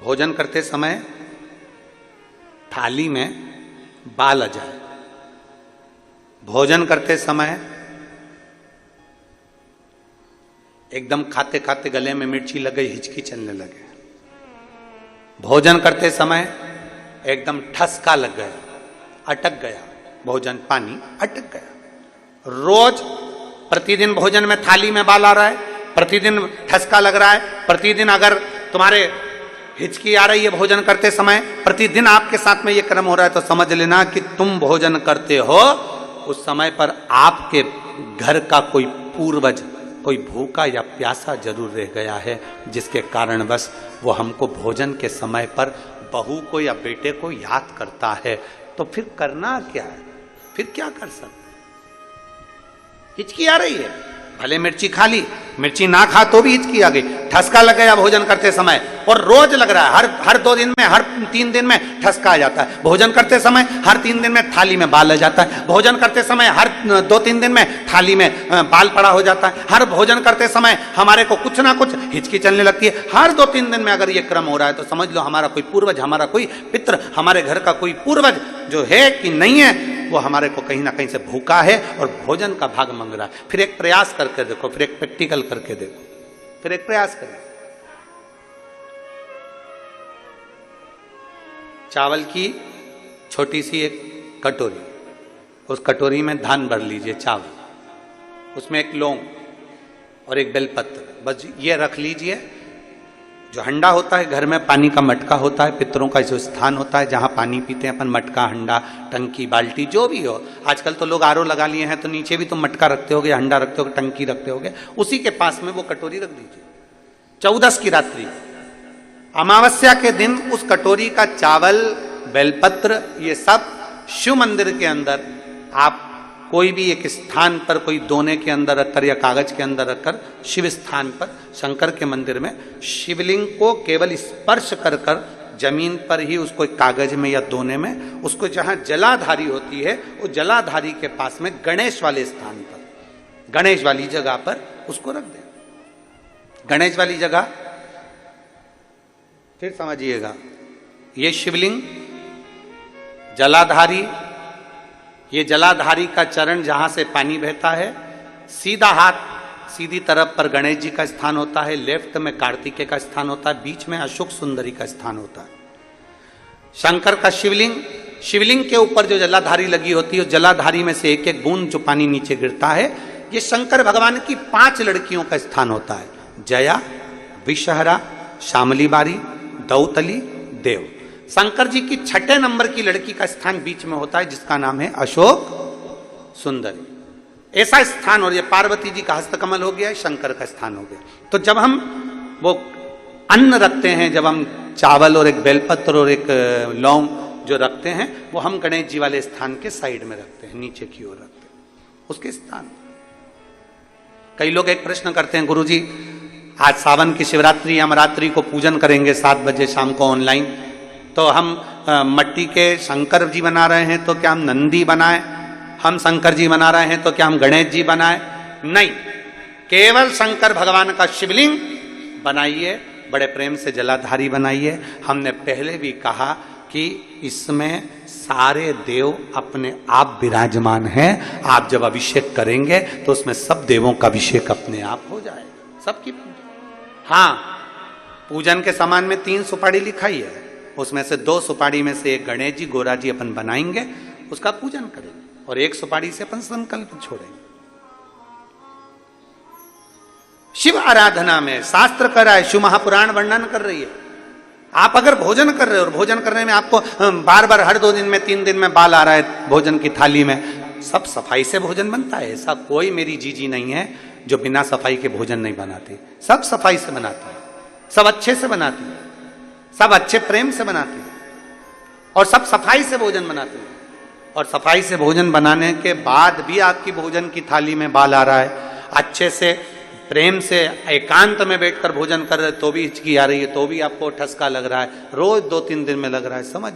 भोजन करते समय थाली में बाल आ जाए, भोजन करते समय एकदम खाते खाते गले में मिर्ची लग गई, हिचकी चलने लगे, भोजन करते समय एकदम ठसका लग गया, अटक गया भोजन, पानी अटक गया। रोज प्रतिदिन भोजन में थाली में बाल आ रहा है, प्रतिदिन ठसका लग रहा है, प्रतिदिन अगर तुम्हारे हिचकी आ रही है भोजन करते समय, प्रतिदिन आपके साथ में ये क्रम हो रहा है, तो समझ लेना कि तुम भोजन करते हो उस समय पर आपके घर का कोई पूर्वज, कोई भूखा या प्यासा जरूर रह गया है, जिसके कारण बस वो हमको भोजन के समय पर बहू को या बेटे को याद करता है। तो फिर करना क्या है, फिर क्या कर सकते? हिचकी आ रही है, भले मिर्ची खा ली, मिर्ची ना खा तो भी हिचकी आ गई, ठसका लग गया भोजन करते समय, और रोज लग रहा है, हर 2 दिन में, हर 3 दिन में ठसका आ जाता है। भोजन करते समय हर 3 दिन में थाली में बाल आ जाता है, भोजन करते समय हर 2-3 दिन में थाली में बाल पड़ा हो जाता है, हर भोजन करते समय हमारे को कुछ ना कुछ हिचकी चलने लगती है। हर 2-3 दिन में अगर ये क्रम हो रहा है तो समझ लो हमारा कोई पूर्वज, हमारा कोई पितृ, हमारे घर का कोई पूर्वज जो है कि नहीं है, वो हमारे को कहीं ना कहीं से भूखा है और भोजन का भाग मांग रहा है। फिर एक प्रयास करके देखो, फिर एक प्रैक्टिकल करके देखो, फिर एक प्रयास करो। चावल की छोटी सी एक कटोरी, उस कटोरी में धान भर लीजिए चावल, उसमें एक लौंग और एक बेलपत्र, बस ये रख लीजिए। जो हंडा होता है घर में, पानी का मटका होता है, पितरों का जो स्थान होता है जहां पानी पीते हैं अपन, मटका, हंडा, टंकी, बाल्टी, जो भी हो। आजकल तो लोग आरओ लगा लिए हैं, तो नीचे भी तुम मटका रखते होगे, हंडा रखते होगे, टंकी रखते होगे, उसी के पास में वो कटोरी रख दीजिए। 14 की रात्रि, अमावस्या के दिन उस कटोरी का चावल, बेलपत्र, ये सब शिव मंदिर के अंदर आप कोई भी एक स्थान पर, कोई दोने के अंदर रखकर या कागज के अंदर रखकर, शिव स्थान पर, शंकर के मंदिर में शिवलिंग को केवल स्पर्श कर कर जमीन पर ही उसको कागज में या दोने में, उसको जहां जलाधारी होती है वो जलाधारी के पास में गणेश वाले स्थान पर, गणेश वाली जगह पर उसको रख दें। गणेश वाली जगह फिर समझिएगा, ये शिवलिंग जलाधारी, ये जलाधारी का चरण जहां से पानी बहता है, सीधा हाथ सीधी तरफ पर गणेश जी का स्थान होता है, लेफ्ट में कार्तिकेय का स्थान होता है, बीच में अशोक सुंदरी का स्थान होता है। शंकर का शिवलिंग, शिवलिंग के ऊपर जो जलाधारी लगी होती है, जलाधारी में से एक एक बूंद जो पानी नीचे गिरता है, ये शंकर भगवान की 5 लड़कियों का स्थान होता है, जया, विषहरा, शामली बारी, दौतली, देव। शंकर जी की 6ठे नंबर की लड़की का स्थान बीच में होता है, जिसका नाम है अशोक सुंदरी। ऐसा स्थान, और ये पार्वती जी का हस्तकमल हो गया, शंकर का स्थान हो गया। तो जब हम वो अन्न रखते हैं, जब हम चावल और एक बेलपत्र और एक लौंग जो रखते हैं, वो हम गणेश जी वाले स्थान के साइड में रखते हैं, नीचे की ओर रखते हैं उसके स्थान। कई लोग एक प्रश्न करते हैं, गुरुजी आज सावन की शिवरात्रि या नवरात्रि को पूजन करेंगे 7 बजे शाम को ऑनलाइन, तो हम मट्टी के शंकर जी बना रहे हैं, तो क्या हम नंदी बनाएं? हम शंकर जी बना रहे हैं तो क्या हम गणेश जी बनाएं? नहीं, केवल शंकर भगवान का शिवलिंग बनाइए, बड़े प्रेम से जलाधारी बनाइए। हमने पहले भी कहा कि इसमें सारे देव अपने आप विराजमान हैं। आप जब अभिषेक करेंगे तो उसमें सब देवों का अभिषेक अपने आप हो जाएगा, सबकी। हाँ, पूजन के सामान में 3 सुपारी लिखाई है, उसमें से 2 सुपारी में से एक गणेश जी, गोरा जी अपन बनाएंगे, उसका पूजन करेंगे, और 1 सुपारी से अपन संकल्प छोड़ेंगे। शिव आराधना में शास्त्र कर रहा है, शिव महापुराण वर्णन कर रही है। आप अगर भोजन कर रहे हो और भोजन करने में आपको बार बार हर 2 दिन में 3 दिन में बाल आ रहा है भोजन की थाली में, सब सफाई से भोजन बनता है। ऐसा कोई मेरी जीजी नहीं है जो बिना सफाई के भोजन नहीं बनाती, सब सफाई से बनाती है, सब अच्छे से बनाती है, सब अच्छे प्रेम से बनाती है, और सब सफाई से भोजन बनाती है। और सफाई से भोजन बनाने के बाद भी आपकी भोजन की थाली में बाल आ रहा है, अच्छे से प्रेम से एकांत में बैठकर भोजन कर रहे तो भी हिचकी आ रही है, तो भी आपको ठसका लग रहा है, रोज 2-3 दिन में लग रहा है, समझ